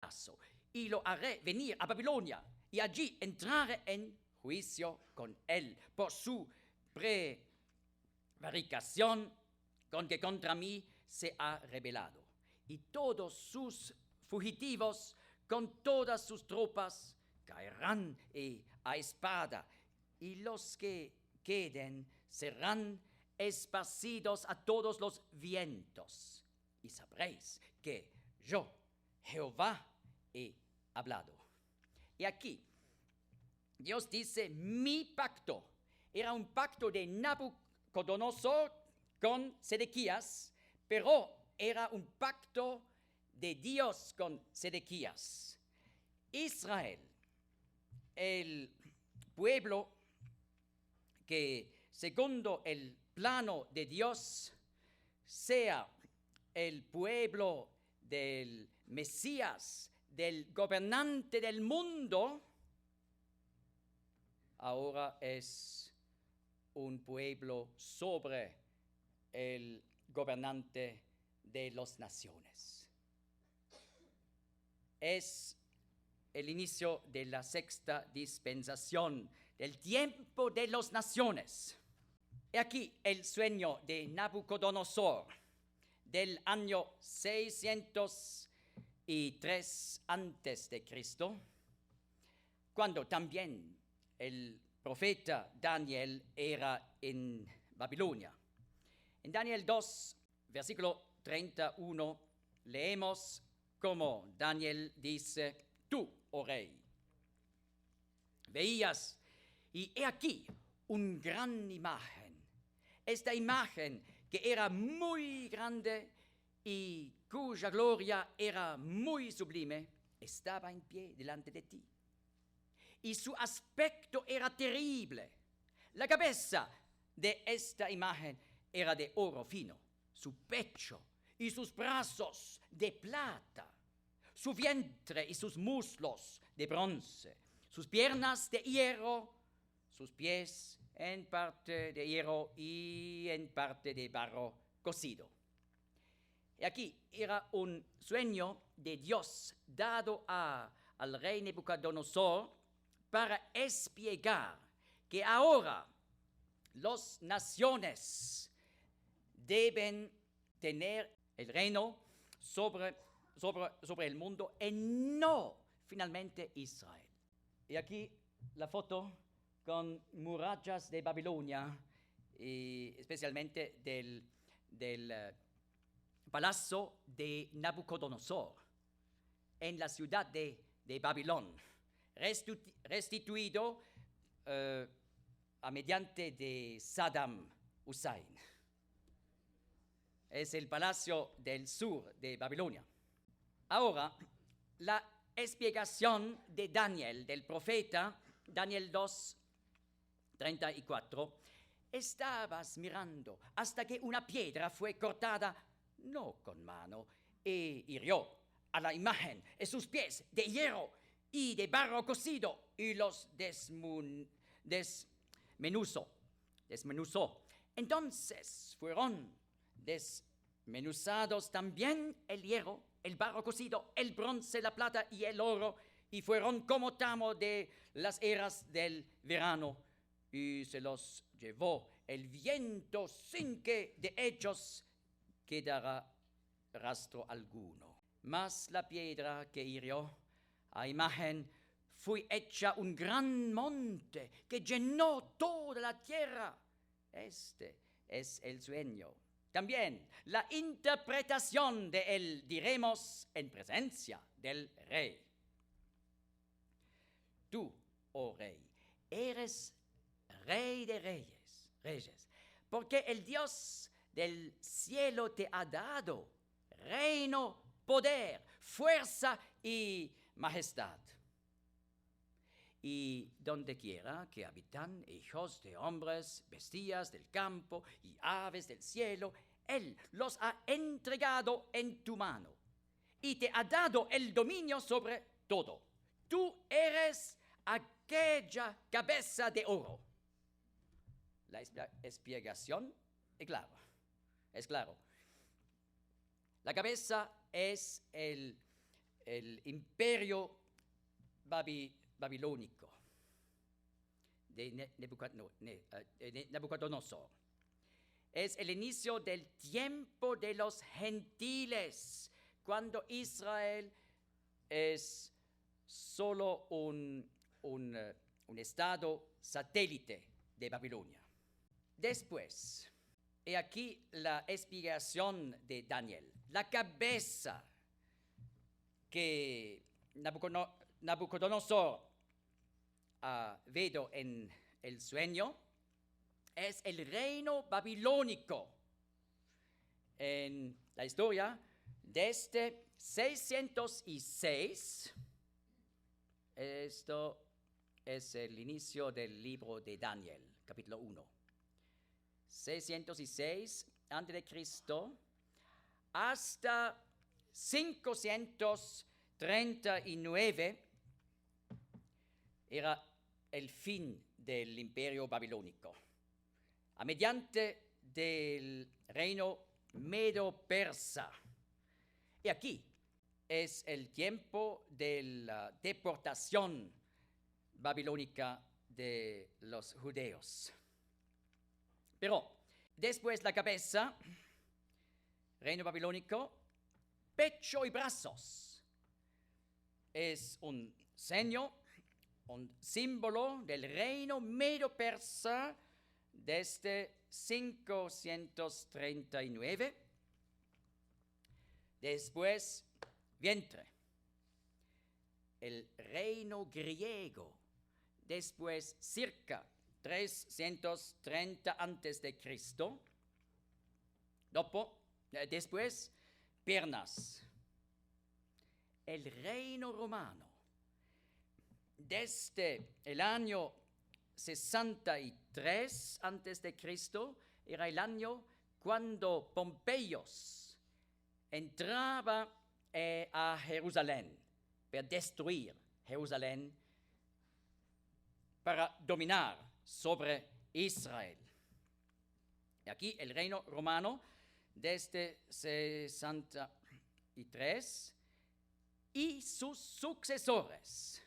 brazo y lo haré venir a Babilonia y allí entraré en juicio con él por su prevaricación con que contra mí se ha rebelado. Y todos sus fugitivos con todas sus tropas caerán a espada, y los que queden serán esparcidos a todos los vientos. Y sabréis que yo, Jehová, he hablado. Y aquí, Dios dice, mi pacto. Era un pacto de Nabucodonosor con Sedequías, pero era un pacto de Dios con Sedequías. Israel, el pueblo que segundo el plano de Dios sea el pueblo del Mesías, del gobernante del mundo, ahora es un pueblo sobre el gobernante de las naciones. Es el inicio de la sexta dispensación, del tiempo de las naciones. He aquí el sueño de Nabucodonosor del año 603 antes de Cristo, cuando también el profeta Daniel era en Babilonia. En Daniel 2, versículo 31, leemos como Daniel dice: tú, oh rey, veías, y he aquí una gran imagen. Esta imagen que era muy grande y cuya gloria era muy sublime, estaba en pie delante de ti. Y su aspecto era terrible. La cabeza de esta imagen era de oro fino, su pecho y sus brazos de plata, su vientre y sus muslos de bronce, sus piernas de hierro, sus pies en parte de hierro y en parte de barro cocido. Y aquí era un sueño de Dios dado al rey Nabucodonosor para explicar que ahora las naciones deben tener el reino sobre el mundo y no finalmente Israel. Y aquí la foto con murallas de Babilonia, y especialmente del palacio de Nabucodonosor en la ciudad de Babilón, restituido a mediante de Saddam Hussein. Es el palacio del sur de Babilonia. Ahora, la explicación de Daniel, del profeta, Daniel 2, 34, estabas mirando hasta que una piedra fue cortada, no con mano, e hirió a la imagen en sus pies de hierro y de barro cocido, y los desmenuzó. Entonces fueron desmenuzados también el hierro, el barro cocido, el bronce, la plata y el oro, y fueron como tamo de las eras del verano, y se los llevó el viento sin que de ellos quedara rastro alguno. Mas la piedra que hirió a imagen fue hecha un gran monte que llenó toda la tierra. Este es el sueño. También la interpretación de él diremos en presencia del rey. Tú, oh rey, eres rey de reyes, porque el Dios del cielo te ha dado reino, poder, fuerza y majestad. Y donde quiera que habitan hijos de hombres, bestias del campo y aves del cielo, Él los ha entregado en tu mano y te ha dado el dominio sobre todo. Tú eres aquella cabeza de oro. La explicación es claro. La cabeza es el el imperio babilónico de Nabucodonosor. Es el inicio del tiempo de los gentiles, cuando Israel es solo un estado satélite de Babilonia. Después, he aquí la explicación de Daniel. La cabeza que Nabucodonosor ha visto en el sueño es el reino babilónico. En la historia, desde 606, esto es el inicio del libro de Daniel, capítulo 1. 606 a.C. hasta 539 era el fin del imperio babilónico. A mediante del reino medo-persa. Y aquí es el tiempo de la deportación babilónica de los judíos. Pero después la cabeza, reino babilónico, pecho y brazos. Es un seño, un símbolo del reino medo-persa desde 539. Después, vientre. El reino griego. Después, circa 330 a.C. Después, piernas. El reino romano. Desde el año 63 a.C. era el año cuando Pompeyos entraba a Jerusalén para destruir Jerusalén, para dominar sobre Israel. Y aquí el reino romano desde 63 y sus sucesores.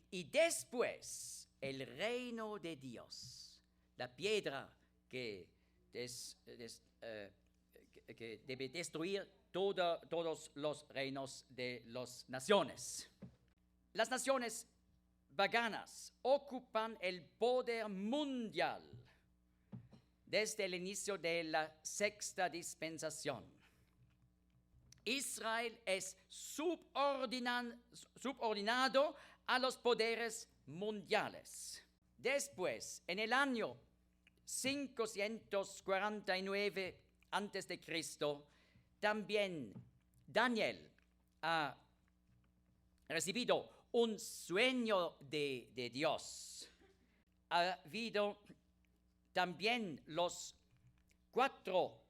Y después el reino de Dios, la piedra que debe destruir todos los reinos de las naciones. Las naciones paganas ocupan el poder mundial desde el inicio de la sexta dispensación. Israel es subordinado a los poderes mundiales. Después, en el año 549 a.C., también Daniel ha recibido un sueño de Dios. Ha habido también los 4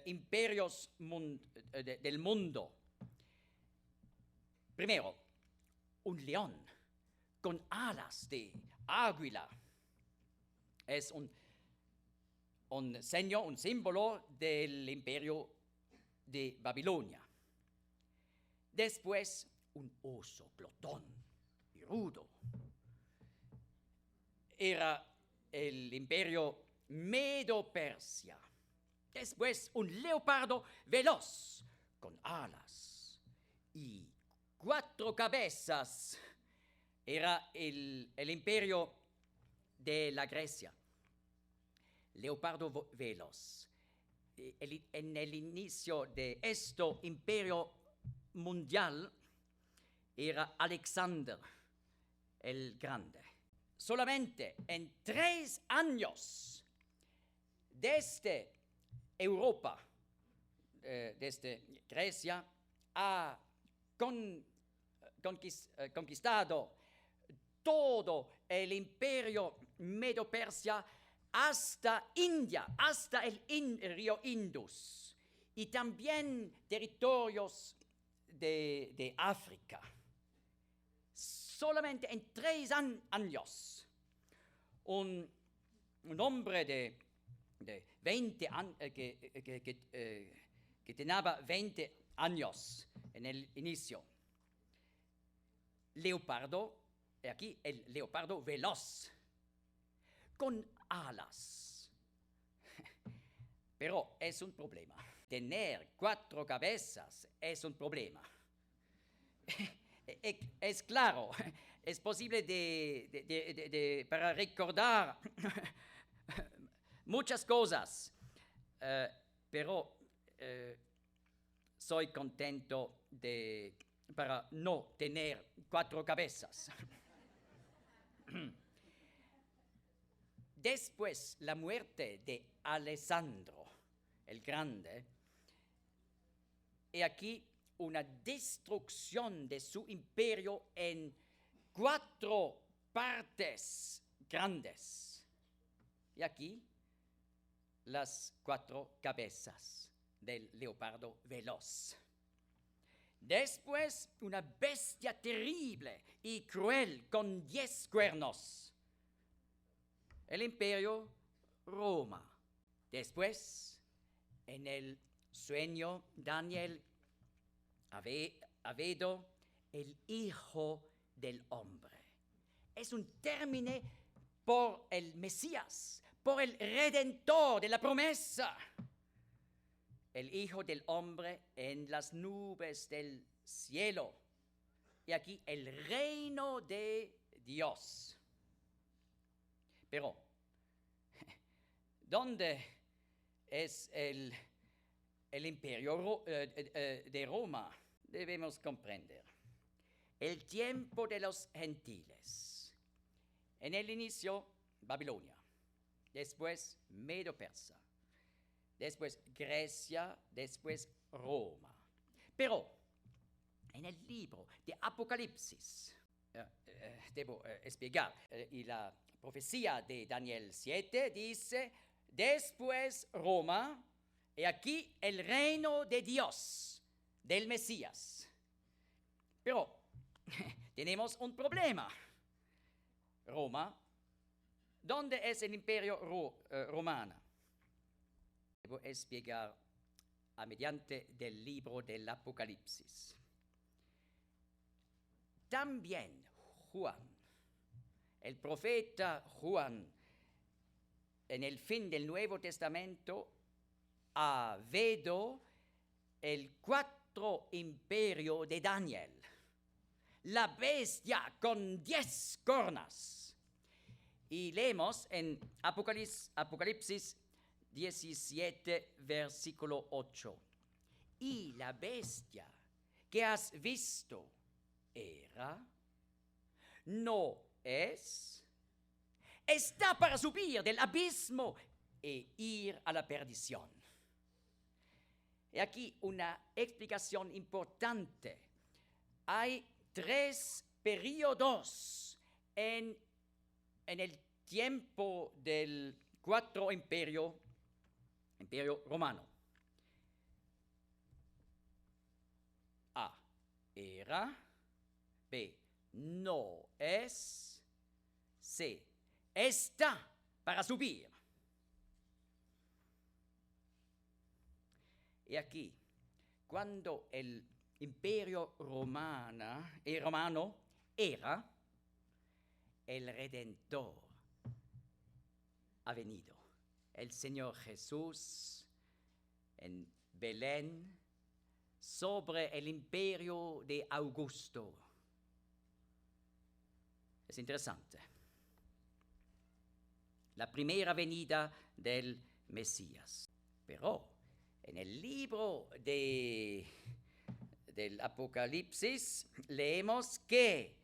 imperios del mundo. Primero, un león con alas de águila. Es un símbolo del imperio de Babilonia. Después, un oso glotón y rudo. Era el imperio Medo-Persia. Después, un leopardo veloz con alas y 4 cabezas. Era el imperio de la Grecia. Leopardo veloz. En el inicio de este imperio mundial era Alexander el Grande. Solamente en 3 años desde Europa, desde Grecia, ha conquistado todo el imperio Medo-Persia hasta India, hasta el río Indus, y también territorios de África. Solamente en 3 años, un hombre de 20 años, que tenía 20 años en el inicio. Leopardo, y aquí el leopardo veloz, con alas. Pero es un problema. Tener 4 cabezas es un problema. Es claro, es posible para recordar muchas cosas, pero soy contento para no tener 4 cabezas. Después la muerte de Alessandro el Grande, he aquí una destrucción de su imperio en 4 partes grandes. Y aquí las 4 cabezas del leopardo veloz. Después una bestia terrible y cruel con 10 cuernos. El imperio Roma. Después, en el sueño, Daniel Avedo, el Hijo del Hombre. Es un término por el Mesías, por el Redentor de la promesa. El Hijo del Hombre en las nubes del cielo. Y aquí el reino de Dios. Pero, ¿dónde es el imperio de Roma? Debemos comprender. El tiempo de los gentiles. En el inicio, Babilonia. Después, Medo-Persa. Después, Grecia. Después, Roma. Pero, en el libro de Apocalipsis, debo explicar, y la profecía de Daniel 7 dice, después Roma, y aquí el reino de Dios, del Mesías. Pero tenemos un problema. Roma, ¿dónde es el imperio romano? Debo explicar mediante del libro del Apocalipsis. También Juan, el profeta Juan, en el fin del Nuevo Testamento, ha visto el 4 imperio de Daniel, la bestia con 10 cornas. Y leemos en Apocalipsis 17, versículo 8. Y la bestia que has visto era, no es, está para subir del abismo e ir a la perdición. Y aquí una explicación importante. Hay 3 periodos en el tiempo del 4 imperio romano. A, era. B, no es. C, está para subir. Y aquí, cuando el imperio romano era, el Redentor ha venido. El Señor Jesús en Belén sobre el imperio de Augusto. Es interesante. La primera venida del Mesías. Pero en el libro del Apocalipsis leemos que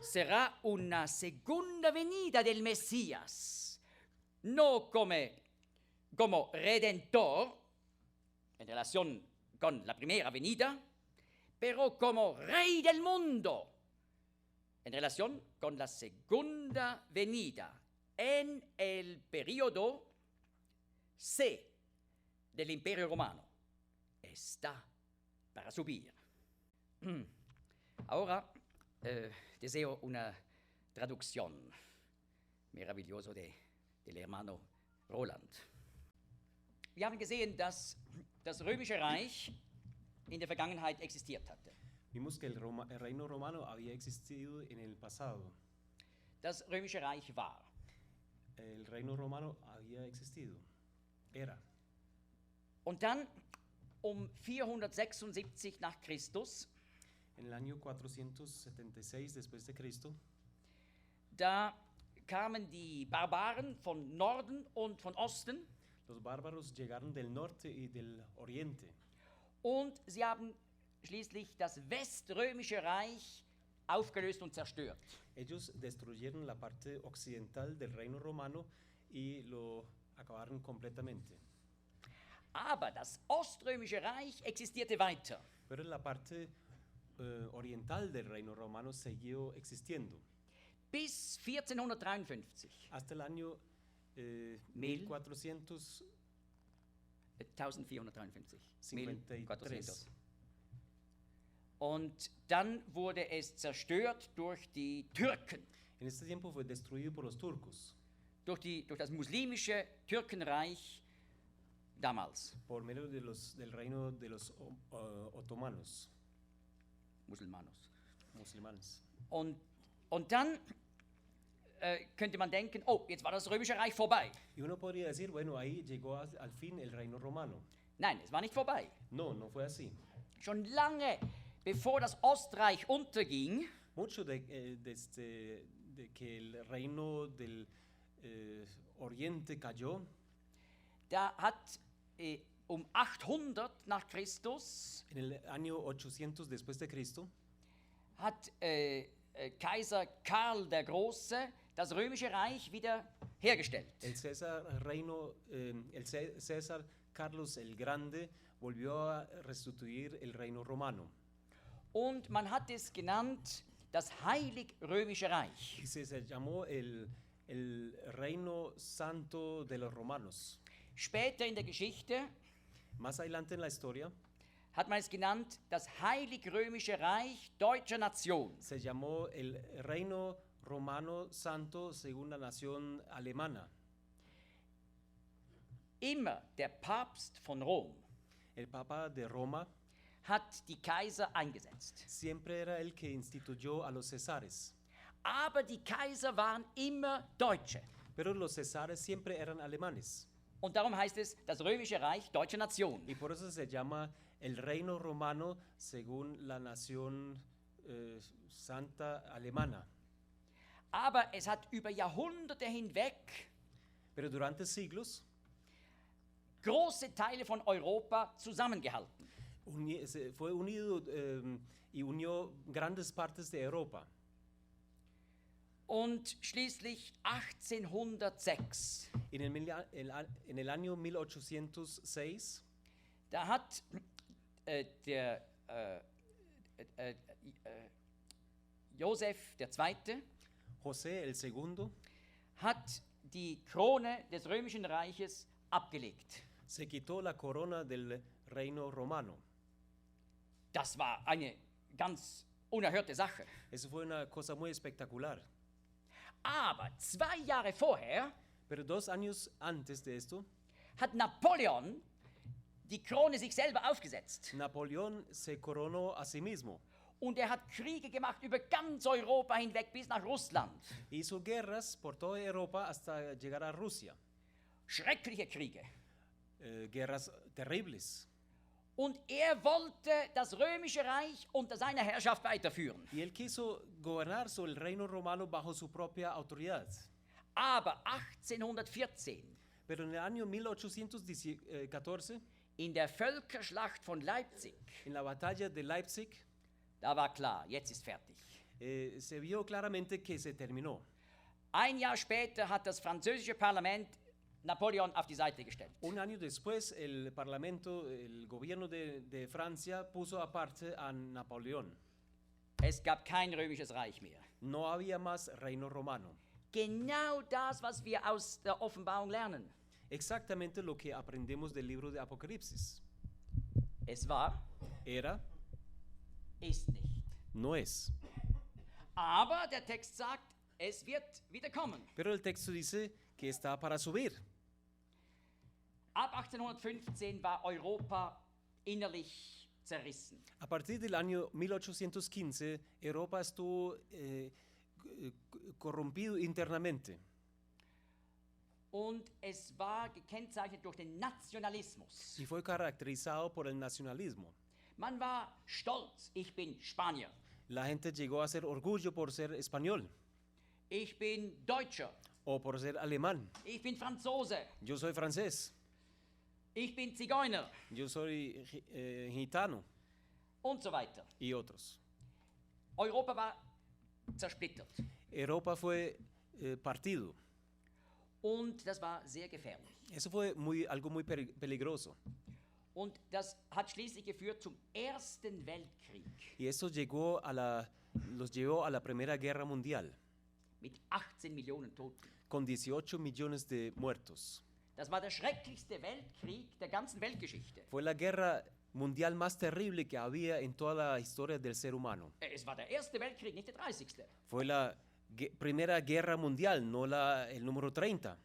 será una segunda venida del Mesías, no como redentor en relación con la primera venida, pero como rey del mundo en relación con la segunda venida en el periodo C del Imperio Romano. Está para subir. Ahora deseo una traducción maravillosa del hermano Roland. Wir haben gesehen, dass das Römische Reich in der Vergangenheit existiert hatte. Vimos que el reino romano había existido en el pasado. Das Römische Reich war. El reino romano había existido. Era. Und dann um 476 nach Christus, En el año 476 después de Cristo, da kamen die Barbaren von Norden und von Osten los bárbaros llegaron del norte y del oriente und sie haben schließlich das Weströmische Reich aufgelöst und zerstört. Ellos destruyeron la parte occidental del reino romano y lo acabaron completamente. Aber das Oströmische Reich existierte weiter. Pero la parte oriental del reino romano siguió existiendo Bis 1453. hasta el año Mil. 1453. 1453. 53. 1400. Und dann wurde es zerstört durch die Türken, En este tiempo fue destruido por los turcos, durch das muslimische Türkenreich damals, por medio del reino de los otomanos, Musulmanos. musulmanes. Und dann könnte man denken, oh, jetzt war das Römische Reich vorbei. Y uno podría decir, bueno, ahí llegó al fin el reino romano. Nein, es war nicht vorbei. No, no fue así. Schon lange bevor das Ostreich unterging, Mucho de que el reino del oriente cayó, da hat um 800 nach Christus en el año 800 después de Cristo, hat Kaiser Karl der Große das Römische Reich wieder hergestellt. el César Carlos el Grande volvió a restituir el reino romano. Und man hat es genannt das Heilig-Römische Reich. Y se llamó el reino santo de los romanos. Später in der Geschichte Más adelante en la historia hat man es genannt das Heilig-Römische Reich deutscher Nation. se llamó el reino romano santo según la nación alemana. Immer der Papst von Rom El Papa de Roma hat die Kaiser eingesetzt. siempre era el que instituyó a los Césares, Aber die Kaiser waren immer Deutsche. pero los Césares siempre eran alemanes. Und darum heißt es das Römische Reich deutscher Nation. Y por eso se llama el reino romano según la nación santa alemana. Aber es hat über Jahrhunderte hinweg Pero durante siglos große Teile von Europa zusammengehalten. se fue unido y unió grandes partes de Europa. Und schließlich 1806, En el año 1806, da hat der Joseph II. José el Segundo hat die Krone des Römischen Reiches abgelegt. se quitó la corona del reino romano. Das war eine ganz unerhörte Sache. Eso fue una cosa muy espectacular. Aber 2 Jahre vorher Pero 2 años antes de esto, hat Napoleon die Krone sich selber aufgesetzt. Napoleón se coronó a sí mismo. Und er hat Kriege gemacht über ganz Europa hinweg bis nach Russland. Hizo guerras por toda Europa hasta llegar a Rusia. Schreckliche Kriege. Guerras terribles. Und er wollte das Römische Reich unter seiner Herrschaft weiterführen. Y él quiso gobernar sobre el reino romano bajo su propia autoridad. Aber 1814, Pero en el año 1814, in der Völkerschlacht von Leipzig, en la batalla de Leipzig, da war klar, jetzt ist fertig. se vio claramente que se terminó. Ein Jahr später hat das französische Parlament Napoleon auf die Seite gestellt. Un año después, el parlamento, el gobierno de Francia puso aparte a Napoleón. Es gab kein römisches Reich mehr. No había más reino romano. Genau das, was wir aus der Offenbarung lernen. Exactamente lo que aprendemos del libro de Apocalipsis. Es war, Era, ist nicht. no es. Aber der Text sagt, es wird wieder kommen. Pero el texto dice que está para subir. Ab 1815 war Europa innerlich zerrissen. A partir del año 1815, Europa estuvo corrompido internamente Und es war gekennzeichnet durch den Nationalismus. y fue caracterizado por el nacionalismo. Man war stolz, ich bin Spanier, La gente llegó a ser orgullo por ser español ich bin Deutscher, o por ser alemán. ich bin Franzose, Yo soy francés, ich bin Zigeuner yo soy gitano und so weiter. y otros. Europa war zersplittert Europa fue partido. und das war sehr gefährlich. Eso fue algo muy peligroso. Und das hat schließlich geführt zum Ersten Weltkrieg Y eso los llevó a la Primera Guerra Mundial, mit 18 Millionen Toten. con 18 millones de muertos. Das war der schrecklichste Weltkrieg der ganzen Weltgeschichte. Fue la guerra mundial más terrible que había en toda la historia del ser humano. Es war der Erste Weltkrieg, nicht der 30. Fue la Primera Guerra Mundial, no el número 30.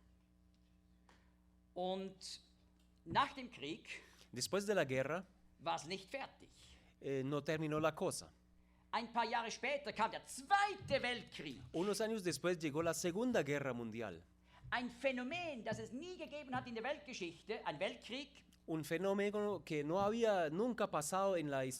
Und nach dem Krieg Después de la guerra, war es nicht fertig. no terminó la cosa. Ein paar Jahre später kam der Zweite Weltkrieg. Unos años después llegó la Segunda Guerra Mundial. Ein Phänomen, das es nie gegeben hat in der Weltgeschichte, ein Weltkrieg, Un fenómeno que no había nunca pasado en la historia